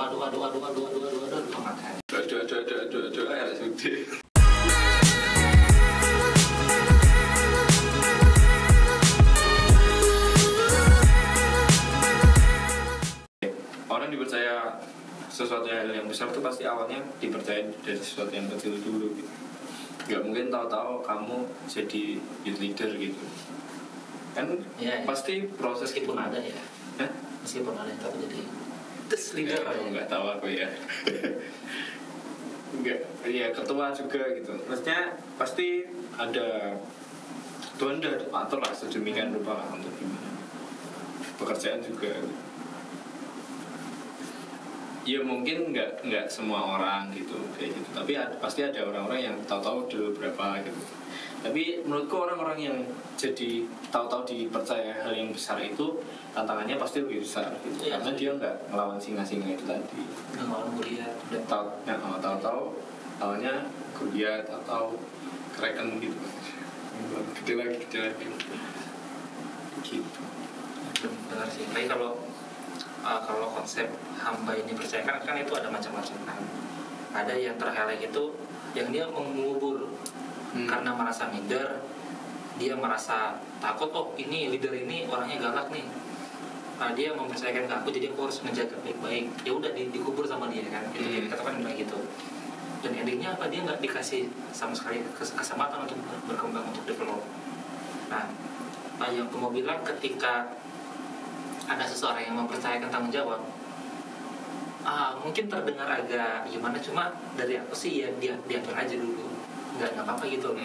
makan. Aduh ya sudah. Orang dipercaya sesuatu yang besar itu pasti awalnya dipercaya dari sesuatu yang kecil dulu gitu. Gak mungkin tahu-tahu kamu jadi youth leader gitu kan ya, pasti proses meskipun gitu. Ada ya meskipun ada yang tapi jadi leader nggak tahu aku ya. Enggak, ya ketua juga gitu. Maksudnya pasti ada Tuhan udah atur lah sedemikian rupa lah untuk gimana. Pekerjaan juga. Ya mungkin nggak semua orang gitu kayak gitu. Tapi pasti ada orang-orang yang tahu-tahu dulu berapa gitu. Tapi menurutku orang-orang yang jadi tahu-tahu dipercaya hal yang besar itu tantangannya pasti lebih besar gitu. Karena dia nggak ngelawan singa-singa itu tadi. Nggak ngelawan kuliah. Tahu-tahu awalnya kuliah atau kereken gitu. Gede lagi gitu. Benar sih. Tapi kalau konsep hamba ini percaya kan itu ada macam-macam kan. Ada yang terhelek itu yang dia mengubur karena merasa minder, dia merasa takut, oh ini leader ini orangnya galak nih, dia mempercayakan ke aku jadi aku harus menjaga baik-baik. Ya udah dikubur sama dia kan, itu dia dikatakan kayak gitu. Dan endingnya apa, dia nggak dikasih sama sekali kesempatan untuk berkembang, untuk develop. Nah, yang aku mau bilang, ketika ada seseorang yang mempercayakan tanggung jawab, mungkin terdengar agak gimana, cuma dari aku sih ya diatur aja dulu, nggak apa-apa gitu.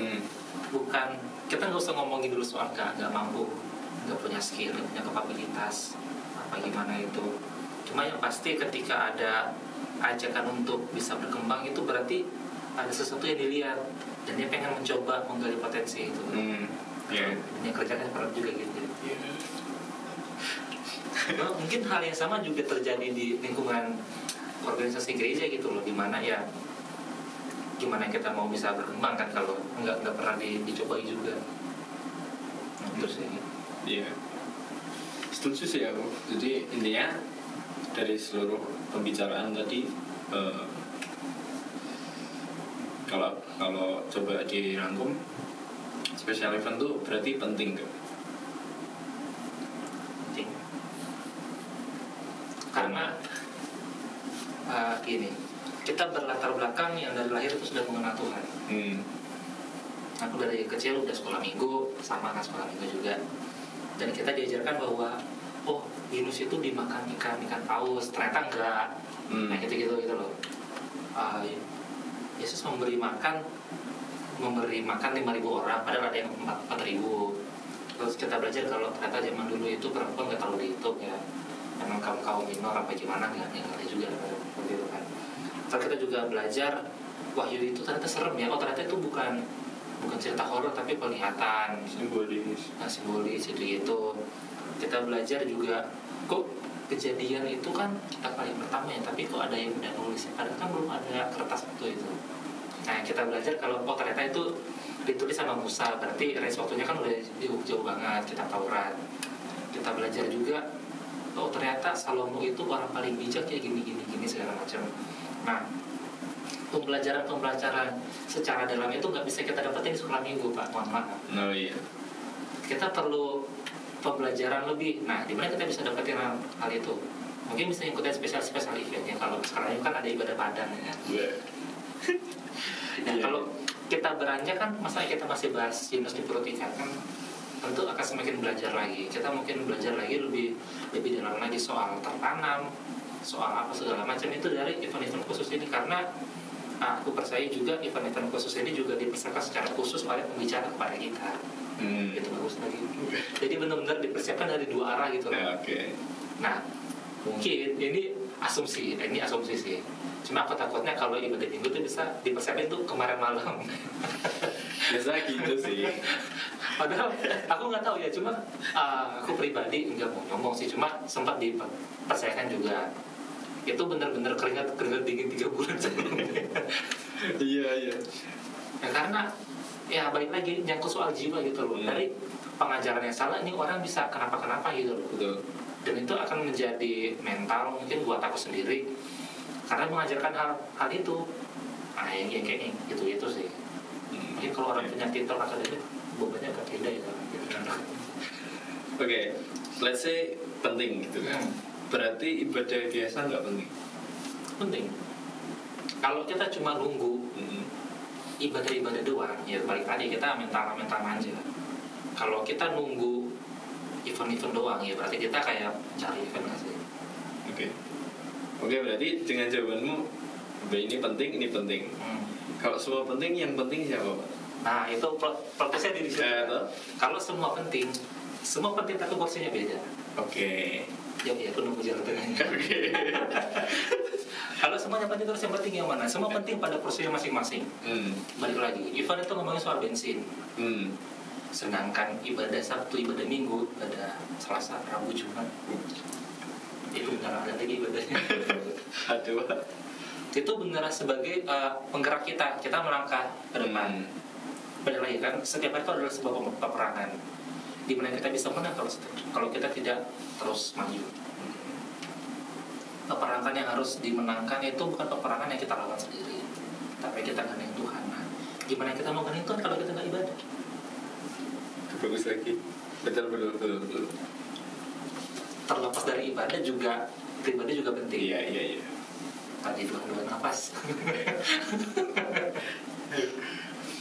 Bukan, kita nggak usah ngomongin dulu soal nggak mampu, nggak punya skill, nggak punya kapabilitas apa gimana itu. Cuma yang pasti ketika ada ajakan untuk bisa berkembang, itu berarti ada sesuatu yang dilihat dan dia pengen mencoba menggali potensi itu. Dan yang kerjakan seperti juga gitu. Nah, mungkin hal yang sama juga terjadi di lingkungan organisasi gereja gitu loh, dimana ya gimana kita mau bisa berkembang kan kalau nggak pernah dicobai juga. Nah, terus ya. Iya. Setuju sih aku. Jadi intinya dari seluruh pembicaraan tadi, kalau coba dirangkum, special event tuh berarti penting gak? Penting. Karena gini, kita berlatar belakang yang dari lahir itu sudah mengenal Tuhan. Aku dari kecil udah sekolah minggu, sama anak sekolah minggu juga. Dan kita diajarkan bahwa Yunus itu dimakan ikan paus, ternyata enggak. Nah gitu loh. Yesus memberi makan 5.000 orang, padahal ada yang 4.000. Terus kita belajar kalau ternyata zaman dulu itu perempuan nggak terlalu dihitung ya. Memang kaum minor apa gimana nggak ada juga gitu kan. Terus kita juga belajar Wahyu itu ternyata serem ya. Ternyata itu bukan cerita horor tapi penglihatan, simbolis itu gitu. Kita belajar juga kok kejadian itu kan kita paling pertama ya, tapi kok ada yang udah nulis, padahal kan belum ada kertas itu. Nah kita belajar kalau ternyata itu ditulis sama Musa, berarti range waktunya kan udah jauh banget, kitab Taurat. Kita belajar juga ternyata Salomo itu orang paling bijak ya, gini segala macam. Nah pembelajaran secara dalam itu nggak bisa kita dapetin di sekolah minggu, Pak, mohon maaf. Oh iya. Kita perlu pembelajaran lebih. Nah, di mana kita bisa dapetin hal itu? Mungkin bisa ikutin spesial eventnya. Kalau sekarang ini kan ada ibadah padang ya. Nah, kalau kita beranjak kan, masa kita masih bahas Yunus di perut ikan kan, tentu akan semakin belajar lagi. Kita mungkin belajar lagi lebih dalam lagi soal tertanam, soal apa segala macam itu dari event-event khusus ini, karena aku percaya juga event-event khusus ini juga dipersiapkan secara khusus oleh pembicara kepada kita. Itu bagus lagi. Jadi benar-benar dipersiapkan dari dua arah gitu. Okay. Nah, mungkin ini asumsi sih. Cuma aku takutnya kalau ibadah minggu itu bisa dipersiapkan tuh kemarin malam. Biasa gitu sih. Padahal aku nggak tahu ya, cuma aku pribadi nggak mau ngomong sih, cuma sempat dipersiapkan juga. Itu benar-benar keringat dingin 3 bulan sebelumnya. Iya. Ya, karena ya balik lagi nyangkut soal jiwa gitu loh. Dari pengajaran yang salah ini orang bisa kenapa gitu loh. Betul. Dan itu akan menjadi mental mungkin buat aku sendiri. karena mengajarkan hal itu. Nah yang kayak gitu sih. Mungkin kalau orang punya titel akademik bebannya agak beda ya. Oke, let's say penting gitu kan. Berarti ibadah biasa nggak penting? Penting. Kalau kita cuma nunggu ibadah doang, ya balik tadi kita mental manja. Kalau kita nunggu event doang, ya berarti kita kayak cari event nggak sih? Oke, berarti dengan jawabanmu ini penting. Kalau semua penting, yang penting siapa, Pak? Nah itu protesnya di situ. Kalau semua penting tapi porsinya beda. Oke. Ya aku nunggu jalan tengahnya. Kalau semuanya penting terus yang penting yang mana? Semua penting pada porsinya masing-masing. Balik lagi, event itu ngomongin soal bensin. Sedangkan ibadah Sabtu, ibadah Minggu, ibadah Selasa, Rabu, Jumat, itu benar ada lagi ibadahnya. Aduh. Itu benar sebagai penggerak kita melangkah ke depan. Balik lagi kan, setiap hari itu adalah sebuah peperangan di mana kita bisa menang kalau kita tidak terus maju. Peperangan yang harus dimenangkan itu bukan peperangan yang kita lawan sendiri, tapi kita gandeng Tuhan. Nah, gimana kita mau gandeng Tuhan kalau kita nggak ibadah? Bagus lagi. Betul. Terlepas dari ibadah juga pribadi juga penting. Iya. Tadi dua nafas.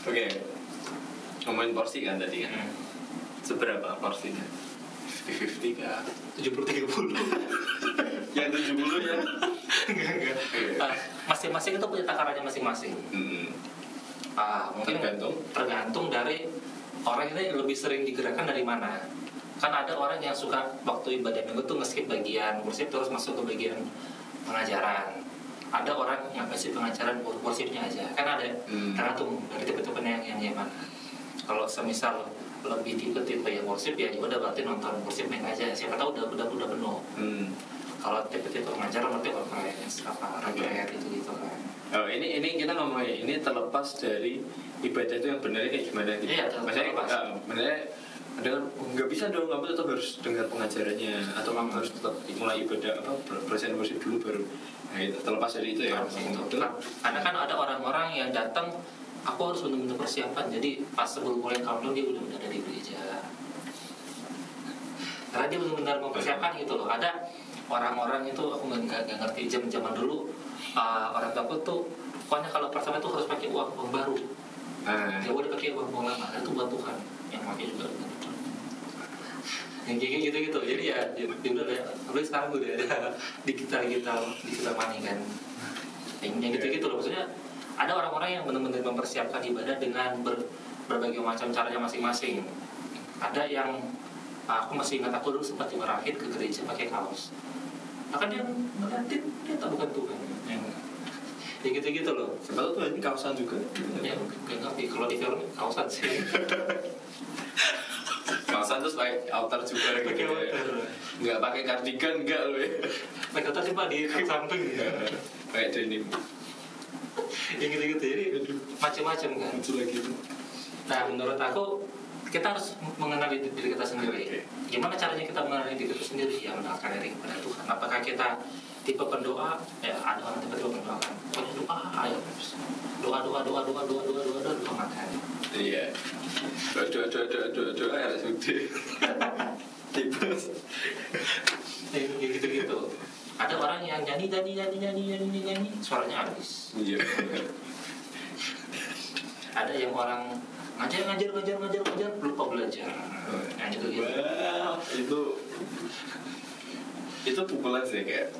Oke. Ngomongin porsi kan tadi kan. Seberapa porsinya? 50-50 kah? 70-30. Yang 70 ya? Enggak. Masing-masing itu punya takarannya masing-masing. Mungkin tergantung dari orang ini lebih sering digerakkan dari mana. Kan ada orang yang suka waktu ibadah minggu tuh nge-skip bagian worship terus masuk ke bagian pengajaran. Ada orang yang kasih pengajaran worshipnya aja. Kan ada tergantung dari tipe-tipe yang mana. Kalau semisal lebih tipe-tipe yang worship ya udah berarti nonton worshipnya aja. Siapa tahu udah penuh. Kalau tipe-tipe pengajaran berarti conference apa RPR gitu kan. Oh ini kita ngomongin ini terlepas dari ibadah itu yang benarnya kayak gimana gitu. Iya, maksudnya benarnya ada nggak bisa dong, kamu tetap harus dengar pengajarannya atau kamu harus tetap mulai ibadah present worship dulu baru. Nah itu terlepas dari itu ya. Karena kan ada orang-orang yang datang, aku harus benar-benar persiapan. Jadi pas sebelum mulai countdown dia udah ada di gereja. Karena dia benar-benar mempersiapkan gitu loh. Ada orang-orang itu aku nggak ngerti zaman dulu. Orang tua tuh pokoknya kalau pertama itu harus pakai uang baru. Nggak boleh pakai uang lama. Itu buat Tuhan yang pakai juga. Yang kayak gitu. Jadi ya udah ya. Apalagi sekarang udah ada digital money kan. Yang gitu loh. Maksudnya ada orang-orang yang benar-benar mempersiapkan ibadah dengan berbagai macam caranya masing-masing. Ada yang aku masih ingat aku dulu sempat dimarahin ke gereja pakai kaos. Akan dia ngeliatin dia tak bukan Tuhan. Ya gitu loh. Sebab Tuhan ini kaosan juga. Ya nggak ngerti kalau di film kaosan sih. Kaosan terus pakai outer juga gitu. Nggak pakai kardigan enggak loh ya. Pakai outer cuma di samping. Kayak denim. Ya gitu jadi macam-macam kan. Itu lagi itu. Nah menurut aku kita harus mengenali diri kita sendiri. Gimana caranya kita mengenali diri kita sendiri? Ya mendekatkan diri kepada Tuhan. Apakah kita tipe pendoa? Ya ada orang tipe pendoa kan. Pokoknya doa ayo terus. Doa makan. Iya. Doa ya sudah. Tipes. Ya gitu. Ada orang yang nyanyi suaranya habis. Iya. Ada yang orang ngajar lupa belajar. Nah gitu. Itu pukulan sih kayak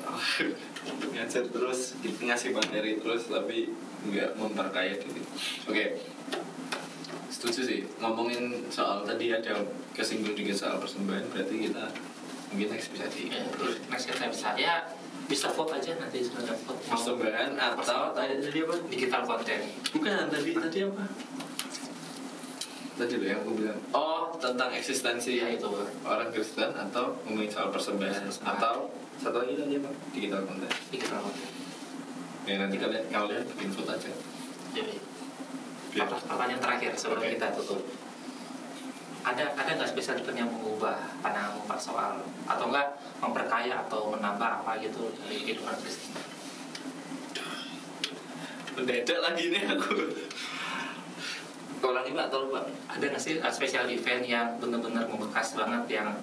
ngajar terus ngasih materi terus tapi nggak memperkaya gitu. Oke. Setuju sih. Ngomongin soal tadi ada kesinggung dikit soal persembahan, berarti kita mungkin next bisa next kita bisa vote aja nanti sudah dapat persembahan atau tadi apa? Digital content. Bukan tadi apa? Tadi loh yang aku bilang tentang eksistensi ya, itu orang Kristen atau ngomongin soal persembahan atau satu lagi tadi apa? Digital content. Ya nanti kalian bikin vote aja. Jadi pertanyaan terakhir sebelum kita tutup. Ada nggak spesial yang mengubah pandanganmu Pak soal atau enggak memperkaya atau menambah apa gitu dari kehidupan Kristen? mendadak lagi nih aku. Orang ini Pak, tolong Pak. Ada nggak sih special event yang benar-benar membekas banget yang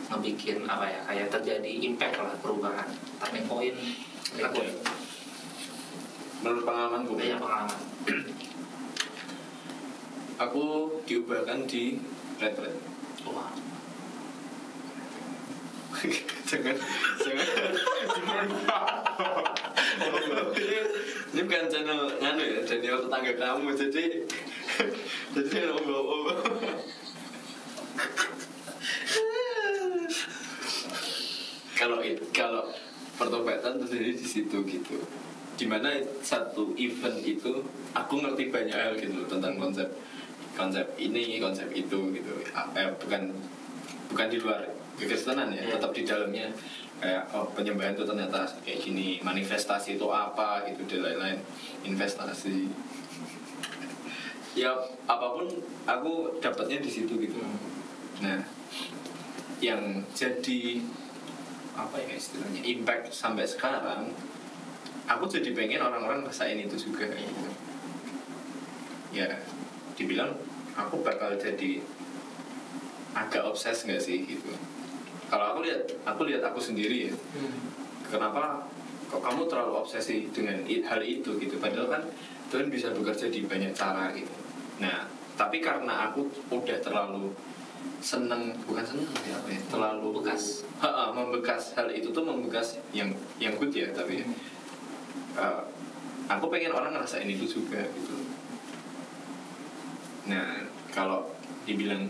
ngebikin apa ya kayak terjadi impact lah, perubahan, turning point? Ada. Menurut pengalamanku, Banyak pengalaman. aku diubahkan di Red. Wah, jangan ini bukan channel nganu ya, channel tetangga kamu, jadi ngomong. Kalau pertobatan terjadi di situ gitu, dimana satu event itu aku ngerti banyak hal gitu tentang konsep ini, konsep itu gitu. Bukan di luar kekristenan ya, tetap di dalamnya kayak penyembahan itu ternyata kayak gini, manifestasi itu apa gitu dan lain-lain, investasi ya apapun aku dapatnya di situ gitu. Nah, yang jadi apa ya istilahnya impact sampai sekarang, aku jadi pengen orang-orang rasain itu juga gitu. Ya dibilang aku bakal jadi agak obses nggak sih gitu. Kalau aku lihat aku sendiri ya, kenapa kok kamu terlalu obsesi dengan hal itu gitu, padahal kan Tuhan bisa bekerja di banyak cara gitu. Nah tapi karena aku udah terlalu bukan seneng ya, apa ya, terlalu bekas. Membekas, hal itu tuh membekas yang good ya, tapi aku pengen orang ngerasain itu juga gitu. Nah kalau dibilang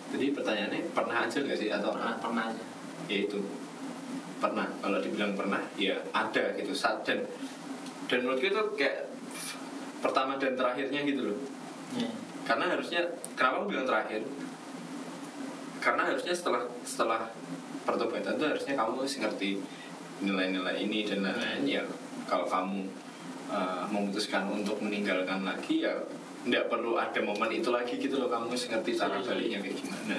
jadi pertanyaannya pernah aja nggak sih atau pernah aja? Ya itu pernah. Kalau dibilang pernah ya ada gitu saat dan menurutku itu kayak pertama dan terakhirnya gitu loh. Karena harusnya, kenapa aku bilang terakhir, karena harusnya setelah pertobatan itu harusnya kamu harus ngerti nilai-nilai ini dan lain-lain. Ya kalau kamu memutuskan untuk meninggalkan lagi ya nggak perlu ada momen itu lagi gitu loh, kamu harus ngerti cara baliknya kayak gimana.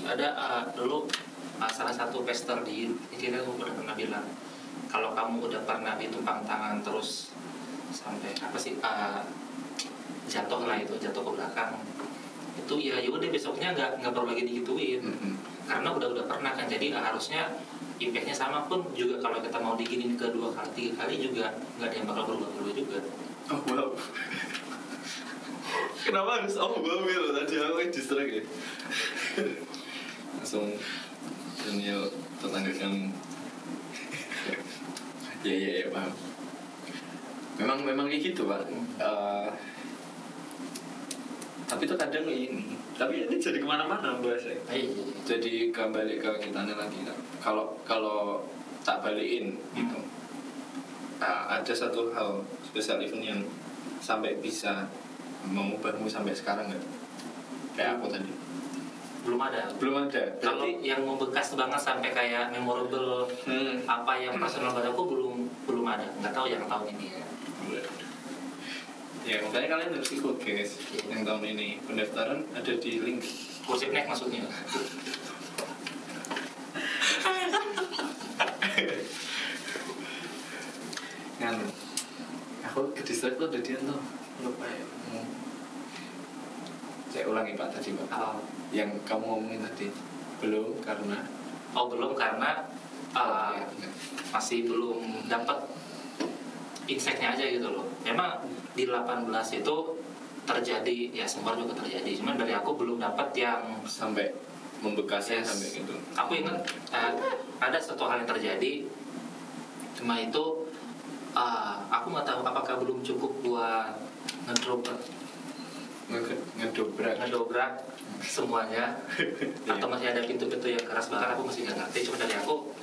Ada dulu salah satu pastor di sini aku pernah bilang, kalau kamu udah pernah ditumpang tangan terus sampai apa sih jatuh ke belakang, itu ya udah besoknya nggak perlu lagi digituin. Karena udah pernah kan, jadi harusnya impactnya sama pun juga. Kalau kita mau diginin kedua kali 3 kali juga nggak ada yang bakal berubah juga. Oh wow. Kenapa harus gitu tadi aku distract ya. Langsung Daniel tetangga kamu. Ya paham. Memang kayak gitu Pak. Tapi itu kadang ini. Tapi ini jadi kemana-mana bahasanya. Jadi kembali ke kitanya lagi. Kalau tak balikin gitu. Ada satu hal special event yang sampai bisa mengubahmu sampai sekarang nggak? Kayak aku tadi. Belum ada. Kalau yang membekas banget sampai kayak memorable, apa yang personal buat aku belum ada. Nggak tahu yang tahun ini ya. Ya makanya kalian harus ikut guys. Yang tahun ini pendaftaran ada di link Worship Next maksudnya. Nganu. Aku ke distrik tuh ada dia tuh. Lupa ya. Saya ulangi Pak tadi Pak. Yang kamu ngomongin tadi belum karena masih belum dapat insight-nya aja gitu loh. Memang di 18 itu terjadi ya, sempat juga terjadi, cuman dari aku belum dapat yang sampai membekasnya sampai gitu. Aku ingat ada satu hal yang terjadi, cuma itu aku nggak tahu apakah belum cukup buat ngedobrak semuanya atau masih ada pintu-pintu yang keras banget, aku masih nggak ngerti. Cuma dari aku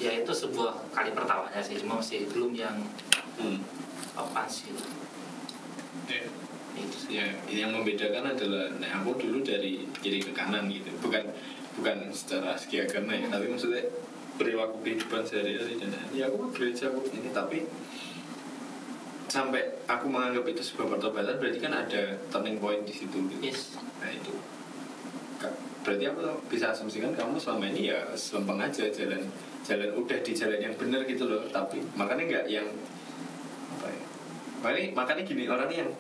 ya itu sebuah kali pertamanya sih, cuma masih belum yang apaan sih. Itu sih ya, yang membedakan adalah aku dulu dari kiri ke kanan gitu, bukan secara segi agama ya, tapi maksudnya perilaku kehidupan sehari-hari. Dan ya aku gereja aku ini, tapi sampai aku menganggap itu sebuah pertobatan berarti kan ada turning point di situ gitu. Nah itu berarti aku bisa asumsikan kamu selama ini ya selempeng aja jalan udah di jalan yang benar gitu loh, tapi makanya nggak yang apa ya, makanya gini, orang yang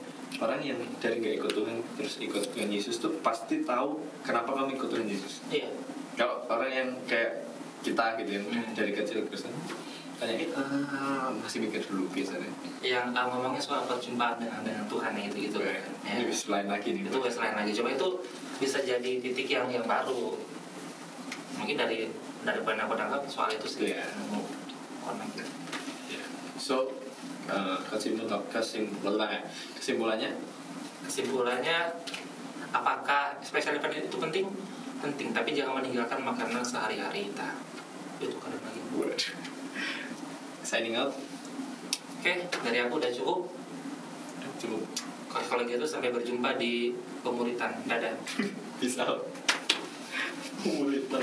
dari nggak ikut Tuhan terus ikut Tuhan Yesus tuh pasti tahu kenapa kamu ikut Tuhan Yesus. Iya. Kalau orang yang kayak kita gitu yang dari kecil Kristen tanya masih mikir dulu biasanya. Yang ngomongnya soal perjumpaan dengan Tuhan itu gitu. Ya. Ya. Ini selain lagi nih. Itu selain lagi. Cuma itu bisa jadi titik yang baru. Mungkin dari poin aku tangkap soal itu sih. Yeah. Connect. Yeah. So kesimpulannya apakah special event itu penting? Penting, tapi jangan meninggalkan makanan sehari-hari kita. Itu kan lagi. Signing out. Oke, dari aku udah cukup. Kalau gitu sampai berjumpa di pemuritan. Dadah. Peace out. Pemuritan.